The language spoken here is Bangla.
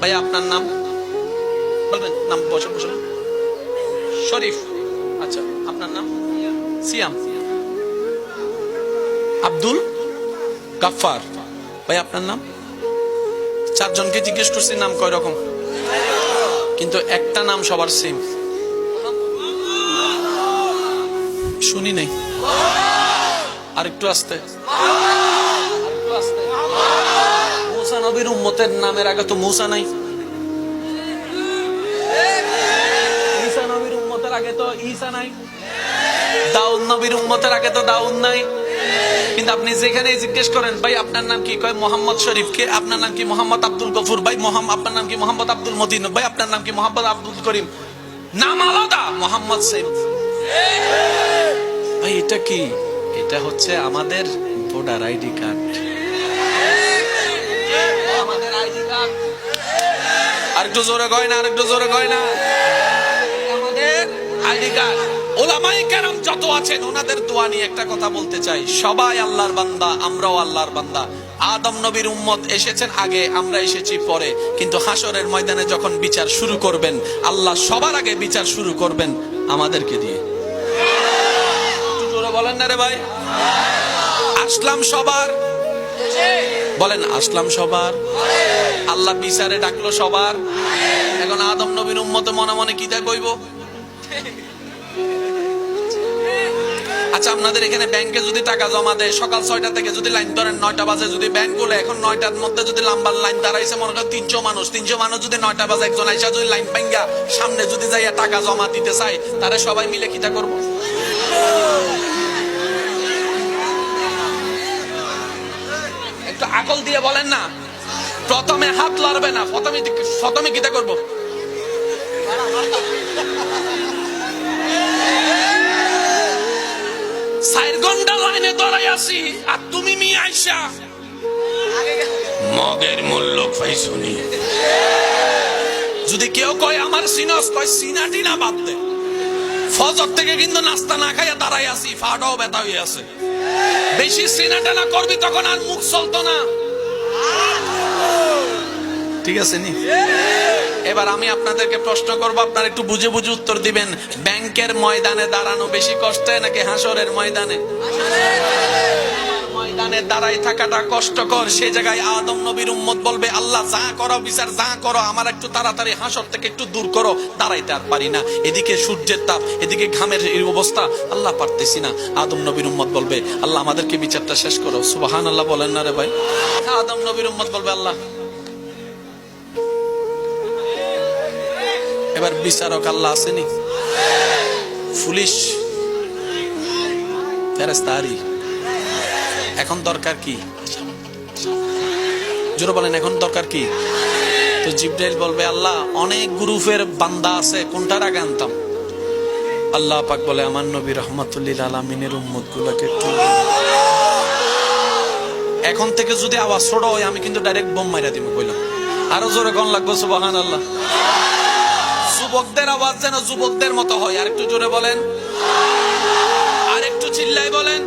ভাই আপনার নাম বলবেন? নাম বসে বসে। শরীফ, আচ্ছা আপনার নাম? সিয়াম। আব্দুল গাফফার। ভাই আপনার নাম? চারজনকে জিজ্ঞেস করছি নাম কয় রকম, কিন্তু একটা নাম সবার সেম। শুনি নাই, আরেকটু আস্তে। মুসা নবীর উম্মতের নামের আগে তো মুসা নাই। ঈসা নবীর উম্মতের আগে তো ঈসা নাই। দাউদ নবীর উম্মতের আগে তো দাউদ নাই। কিন্তু আপনি যেখানে জিজ্ঞেস করেন ভাই আপনার নাম কি, কয় মোহাম্মদ শরীফ। কে আপনার নাম কি? মোহাম্মদ আব্দুল গফুর। ভাই আপনার নাম কি? মোহাম্মদ আব্দুল মতিন। ভাই আপনার নাম কি? মোহাম্মদ আব্দুল করিম। নাম আলাদা, মোহাম্মদ সেম। ভাই এটা কি? এটা হচ্ছে আমাদের ভোটার আইডি কার্ড। আমাদের আইডি কার্ড। আরেকটু জোরে কয় না, আরেকটু জোরে কয় না। আমাদের আইডি কার্ড। ওলামায়ে কেরাম যত আছেন ওনাদের দোয়া নিয়ে একটা কথা বলতে চাই। সবাই আল্লাহর বান্দা, আমরাও আল্লাহর বান্দা। আদম নবীর উম্মত এসেছেন আগে, আমরা এসেছি পরে। কিন্তু হাসরের ময়দানে যখন বিচার শুরু করবেন, আল্লাহ সবার আগে বিচার শুরু করবেন আমাদেরকে দিয়ে। বলেন না রে ভাই? আসলাম সবার, বলেন আসলাম সবার। আল্লাহ বিচারে ডাকলো সবার। এখন আদম নবীর উম্মতে মনে মনে কি তা কইব? আচ্ছা আপনাদের এখানে ব্যাংকে যদি টাকা জমা দেয়, সকাল 6টা থেকে যদি লাইন ধরেন 9টা বাজে যদি ব্যাংক গুলো, এখন 9টার মধ্যে যদি লম্বা লাইন দাঁড়াইছে মনে করেন 300 মানুষ যদি 9টা বাজে একজন আইসা যদি লাইন ভাঙ্গা সামনে যদি যাইয়া টাকা জমা দিতে চায়, তারা সবাই মিলে কিটা করবো? একটু আকল দিয়ে বলেন না। প্রথমে হাত লড়বে না, প্রথমে কিটা করবো? 4 ঘন্টা লাইনে দাঁড়াই আছি, আর তুমি মিয়া আইসা মগের মূল্য পাইছনি। যদি কেউ কয় আমার সিনস, কয় সিনাটি না বাদ দে। ফজর থেকে কিন্তু নাস্তা না খাইয়া দাঁড়াই আছি, ফাটাও ব্যথা হয়ে আছে। বেশি সিনাটা না করবি তখন আর মুখ চলতো না। ঠিক আছে নি? এবার আমি আপনাদেরকে প্রশ্ন করবো, আপনারা একটু বুঝে বুঝে উত্তর দিবেন। ব্যাংকের ময়দানে দাঁড়ানো বেশি কষ্ট নাকি হাসরের ময়দানে? ময়দানে দাঁড়াই থাকাটা কষ্টকর। সে জায়গায় আদম নবীর উম্মত বলবে আল্লাহ যা করো বিচার যা করো, আমার একটু তাড়াতাড়ি হাসর থেকে একটু দূর করো। দাঁড়াইতে আর পারি না, এদিকে সূর্যের তাপ, এদিকে ঘামের এই অবস্থা, আল্লাহ পারতেছি না। আদম নবীর উম্মত বলবে আল্লাহ আমাদেরকে বিচারটা শেষ করো। সুবহানাল্লাহ বলেন না রে ভাই? আদম নবীর উম্মত বলবে আল্লাহ। এবার বিচারক আল্লাহ আসেনি, পুলিশ ফেরেশতারি। এখন দরকার কি? জোরে বলেন এখন দরকার কি? তো জিবরাইল বলবে আল্লাহ অনেক গ্রুপের বান্দা আছে, কোনটার আগে আনতাম? আল্লাহ পাক বলে আমার নবী রাহমাতুল লিল আলামিনের উম্মত গুলোকে একটু। এখন থেকে যদি আওয়াজ ছোট হয় আমি কিন্তু ডাইরেক্ট বোম মাইরা দিব কইলাম। আরো জোরে কোন লাগবে সুবহানাল্লাহ। যুবকদের আওয়াজ যেন যুবকদের মতো হয়। আরেকটু জোরে বলেন, আরেকটু চিল্লাই বলেন।